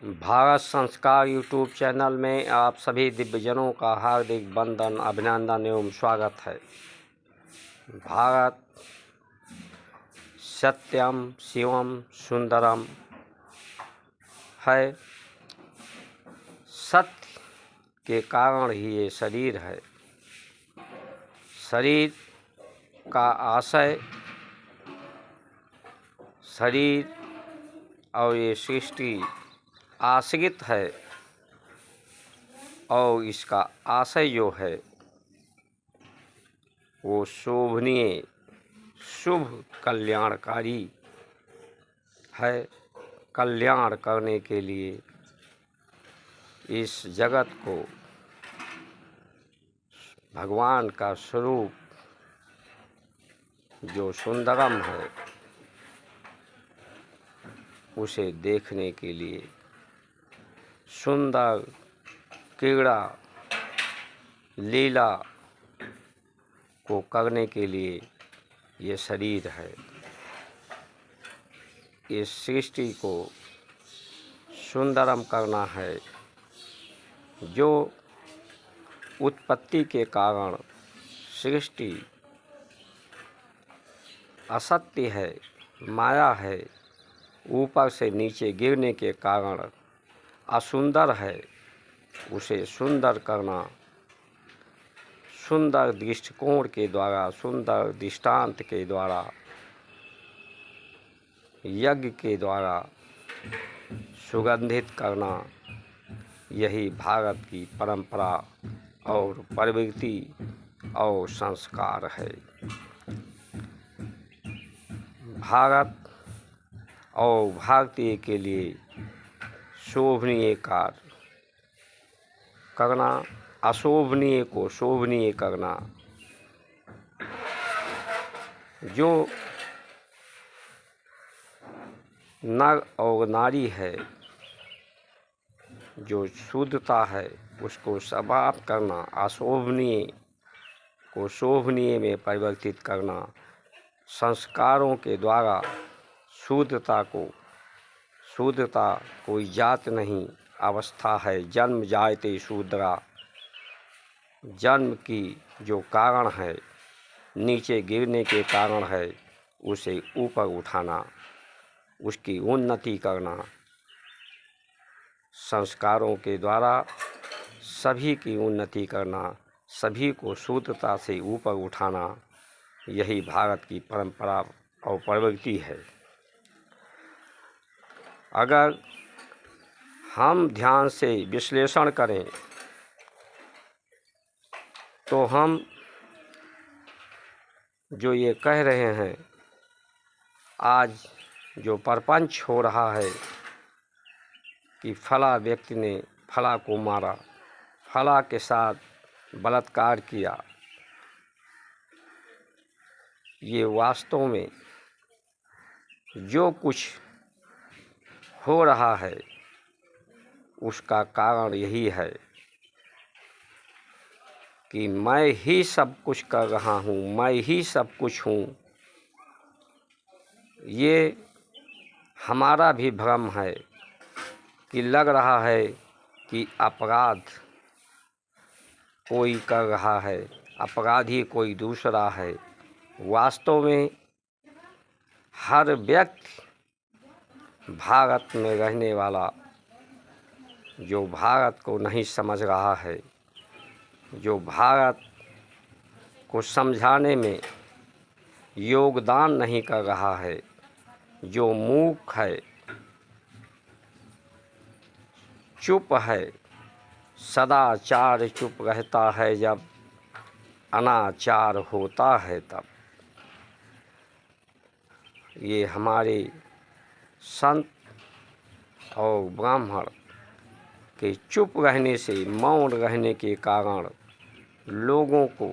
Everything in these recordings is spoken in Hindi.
भारत संस्कार यूट्यूब चैनल में आप सभी दिव्यजनों का हार्दिक वंदन, अभिनंदन एवं स्वागत है। भारत सत्यम शिवम सुंदरम है। सत्य के कारण ही ये शरीर है। शरीर का आशय, शरीर और ये सृष्टि आश्रित है और इसका आशय जो है वो शोभनीय, शुभ, कल्याणकारी है। कल्याण करने के लिए इस जगत को भगवान का स्वरूप जो सुंदरम है उसे देखने के लिए, सुंदर क्रीड़ा लीला को करने के लिए ये शरीर है। इस सृष्टि को सुंदरम करना है। जो उत्पत्ति के कारण सृष्टि असत्य है, माया है, ऊपर से नीचे गिरने के कारण असुंदर है, उसे सुंदर करना, सुंदर दृष्टिकोण के द्वारा, सुंदर दृष्टांत के द्वारा, यज्ञ के द्वारा सुगंधित करना, यही भारत की परंपरा और प्रवृत्ति और संस्कार है। भारत और भारतीय के लिए शोभनीय कार्य करना, अशोभनीय को शोभनीय करना, जो नर और नारी है, जो शुद्धता है उसको समाप्त करना, अशोभनीय को शोभनीय में परिवर्तित करना, संस्कारों के द्वारा शुद्धता कोई जात नहीं, अवस्था है। जन्म जायते शूद्रा, जन्म की जो कारण है, नीचे गिरने के कारण है, उसे ऊपर उठाना, उसकी उन्नति करना, संस्कारों के द्वारा सभी की उन्नति करना, सभी को शुद्धता से ऊपर उठाना, यही भारत की परंपरा और प्रवृत्ति है। अगर हम ध्यान से विश्लेषण करें तो हम जो ये कह रहे हैं, आज जो प्रपंच हो रहा है कि फला व्यक्ति ने फला को मारा, फला के साथ बलात्कार किया, ये वास्तव में जो कुछ हो रहा है उसका कारण यही है कि मैं ही सब कुछ कर रहा हूँ, मैं ही सब कुछ हूँ। ये हमारा भी भ्रम है कि लग रहा है कि अपराध कोई कर रहा है, अपराधी कोई दूसरा है। वास्तव में हर व्यक्ति भारत में रहने वाला, जो भारत को नहीं समझ रहा है, जो भारत को समझाने में योगदान नहीं कर रहा है, जो मूर्ख है, चुप है, सदाचार चुप रहता है, जब अनाचार होता है तब। ये हमारे संत और ब्राह्मण के चुप रहने से, मौन रहने के कारण लोगों को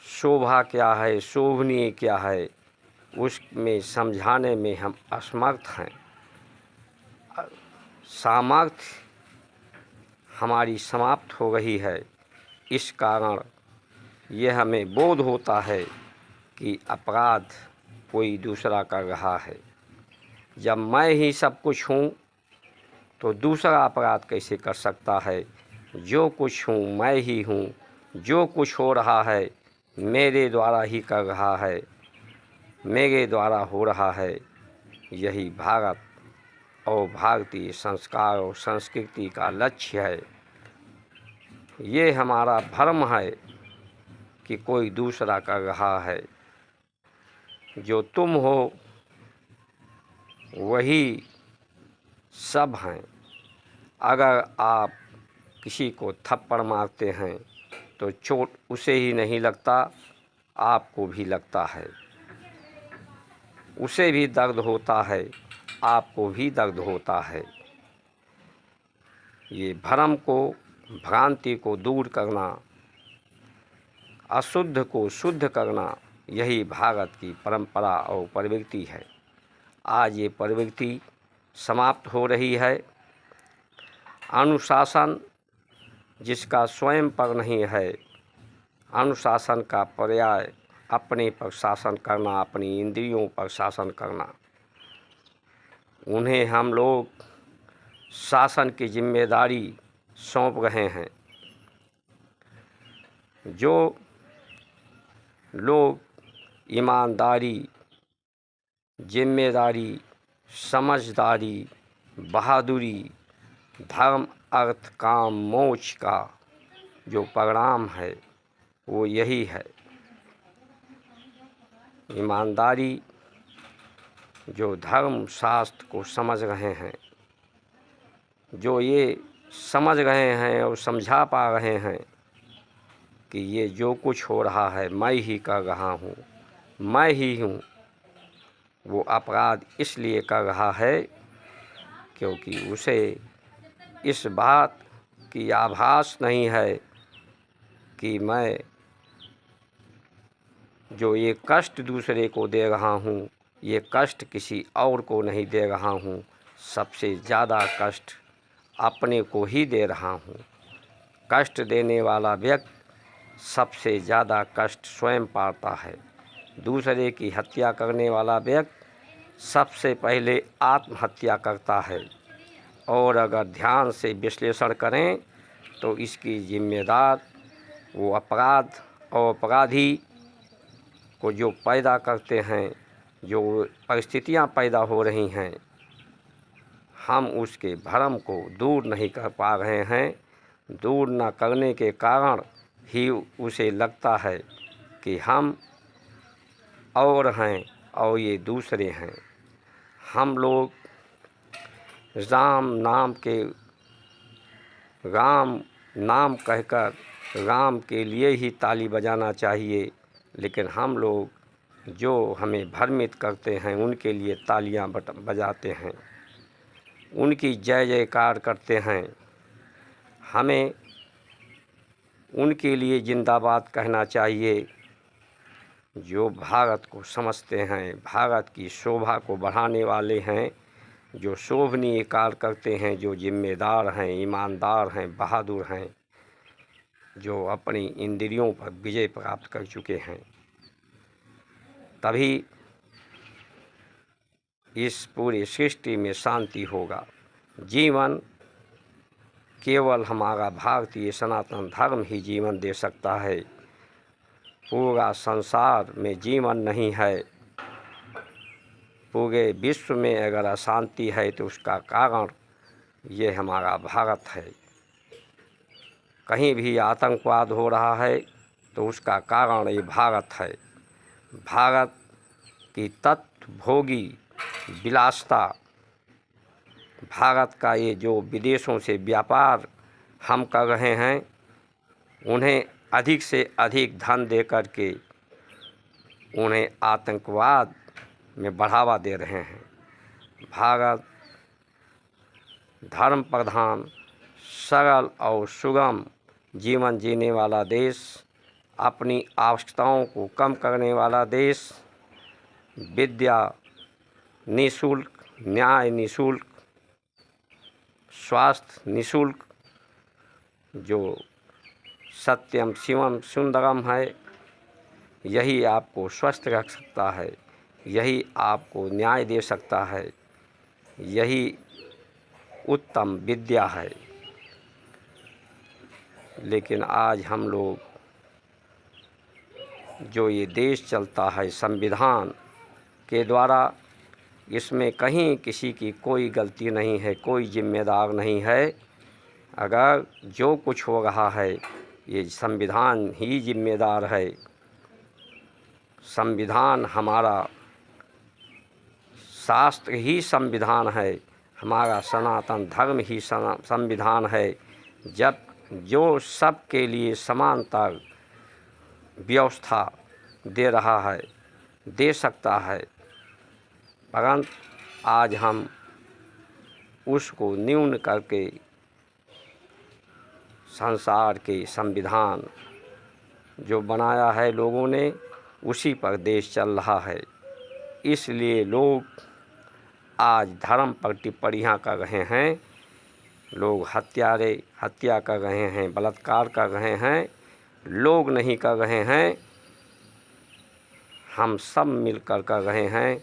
शोभा क्या है, शोभनीय क्या है, उसमें समझाने में हम असमर्थ हैं। सामर्थ्य हमारी समाप्त हो रही है। इस कारण यह हमें बोध होता है कि अपराध कोई दूसरा कर रहा है। जब मैं ही सब कुछ हूँ तो दूसरा अपराध कैसे कर सकता है। जो कुछ हूँ मैं ही हूँ, जो कुछ हो रहा है मेरे द्वारा ही कर रहा है, मेरे द्वारा हो रहा है। यही भारत और भारतीय संस्कार और संस्कृति का लक्ष्य है। ये हमारा भ्रम है कि कोई दूसरा कर रहा है। जो तुम हो वही सब हैं। अगर आप किसी को थप्पड़ मारते हैं तो चोट उसे ही नहीं लगता, आपको भी लगता है। उसे भी दर्द होता है, आपको भी दर्द होता है। ये भ्रम को, भ्रांति को दूर करना, अशुद्ध को शुद्ध करना, यही भारत की परंपरा और प्रवृत्ति है। आज ये प्रवृत्ति समाप्त हो रही है। अनुशासन जिसका स्वयं पर नहीं है, अनुशासन का पर्याय अपने पर शासन करना, अपनी इंद्रियों पर शासन करना। उन्हें हम लोग शासन की जिम्मेदारी सौंप रहे हैं। जो लोग ईमानदारी, जिम्मेदारी, समझदारी, बहादुरी, धर्म, अर्थ, काम, मोक्ष का जो परिणाम है वो यही है। ईमानदारी, जो धर्म शास्त्र को समझ रहे हैं, जो ये समझ रहे हैं और समझा पा रहे हैं कि ये जो कुछ हो रहा है मैं ही कर रहा हूँ, मैं ही हूँ, वो अपराध इसलिए कर रहा है क्योंकि उसे इस बात की आभास नहीं है कि मैं जो ये कष्ट दूसरे को दे रहा हूँ, ये कष्ट किसी और को नहीं दे रहा हूँ। सबसे ज़्यादा कष्ट अपने को ही दे रहा हूँ। कष्ट देने वाला व्यक्ति सबसे ज़्यादा कष्ट स्वयं पाता है। दूसरे की हत्या करने वाला व्यक्ति सबसे पहले आत्महत्या करता है। और अगर ध्यान से विश्लेषण करें तो इसकी जिम्मेदार वो अपराध और अपराधी को जो पैदा करते हैं, जो परिस्थितियां पैदा हो रही हैं, हम उसके भ्रम को दूर नहीं कर पा रहे हैं। दूर न करने के कारण ही उसे लगता है कि हम और हैं और ये दूसरे हैं। हम लोग राम नाम कहकर राम के लिए ही ताली बजाना चाहिए, लेकिन हम लोग जो हमें भ्रमित करते हैं उनके लिए तालियां बजाते हैं, उनकी जय जयकार करते हैं। हमें उनके लिए जिंदाबाद कहना चाहिए जो भारत को समझते हैं, भारत की शोभा को बढ़ाने वाले हैं, जो शोभनीय कार्य करते हैं, जो जिम्मेदार हैं, ईमानदार हैं, बहादुर हैं, जो अपनी इंद्रियों पर विजय प्राप्त कर चुके हैं। तभी इस पूरी सृष्टि में शांति होगा। जीवन केवल हमारा भारतीय सनातन धर्म ही जीवन दे सकता है। पूरा संसार में जीवन नहीं है। पूरे विश्व में अगर अशांति है तो उसका कारण ये हमारा भारत है। कहीं भी आतंकवाद हो रहा है तो उसका कारण ये भारत है। भारत की तत्वभोगी विलासिता, भारत का ये जो विदेशों से व्यापार हम कर रहे हैं, उन्हें अधिक से अधिक धन दे कर के उन्हें आतंकवाद में बढ़ावा दे रहे हैं। भारत धर्म प्रधान, सरल और सुगम जीवन जीने वाला देश, अपनी आवश्यकताओं को कम करने वाला देश, विद्या निःशुल्क, न्याय निःशुल्क, स्वास्थ्य निःशुल्क, जो सत्यम शिवम सुंदरम है, यही आपको स्वस्थ रख सकता है, यही आपको न्याय दे सकता है, यही उत्तम विद्या है। लेकिन आज हम लोग जो ये देश चलता है संविधान के द्वारा, इसमें कहीं किसी की कोई गलती नहीं है, कोई जिम्मेदार नहीं है। अगर जो कुछ हो रहा है ये संविधान ही जिम्मेदार है। संविधान हमारा, शास्त्र ही संविधान है, हमारा सनातन धर्म ही संविधान है। जब जो सबके लिए समानता व्यवस्था दे रहा है, दे सकता है, परंतु आज हम उसको न्यून करके संसार के संविधान जो बनाया है लोगों ने, उसी पर देश चल रहा है। इसलिए लोग आज धर्म पर टिप्पणियाँ कर रहे हैं, लोग हत्या कर रहे हैं, बलात्कार कर रहे हैं। लोग नहीं कर रहे हैं, हम सब मिलकर कर रहे हैं,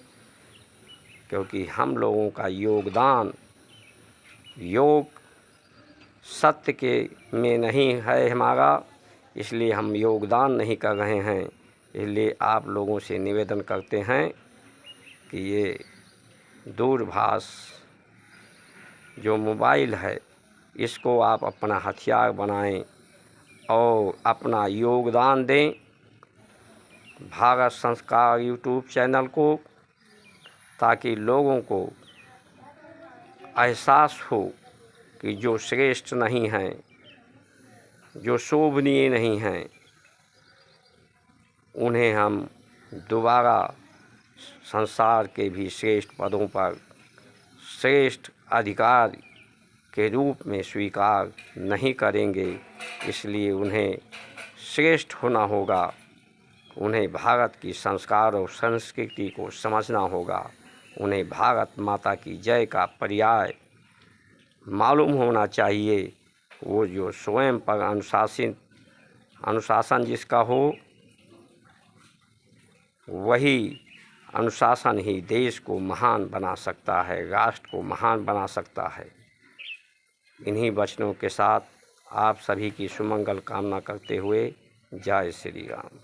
क्योंकि हम लोगों का योगदान योग सत्य के में नहीं है हमारा, इसलिए हम योगदान नहीं कर रहे हैं। इसलिए आप लोगों से निवेदन करते हैं कि ये दूरभाष जो मोबाइल है, इसको आप अपना हथियार बनाएं और अपना योगदान दें भारत संस्कार यूट्यूब चैनल को, ताकि लोगों को एहसास हो कि जो श्रेष्ठ नहीं हैं, जो शोभनीय नहीं हैं, उन्हें हम दोबारा संसार के भी श्रेष्ठ पदों पर श्रेष्ठ अधिकार के रूप में स्वीकार नहीं करेंगे। इसलिए उन्हें श्रेष्ठ होना होगा, उन्हें भारत की संस्कार और संस्कृति को समझना होगा, उन्हें भारत माता की जय का पर्याय मालूम होना चाहिए। वो जो स्वयं पर अनुशासन जिसका हो, वही अनुशासन ही देश को महान बना सकता है, राष्ट्र को महान बना सकता है। इन्हीं वचनों के साथ आप सभी की सुमंगल कामना करते हुए जय श्री राम।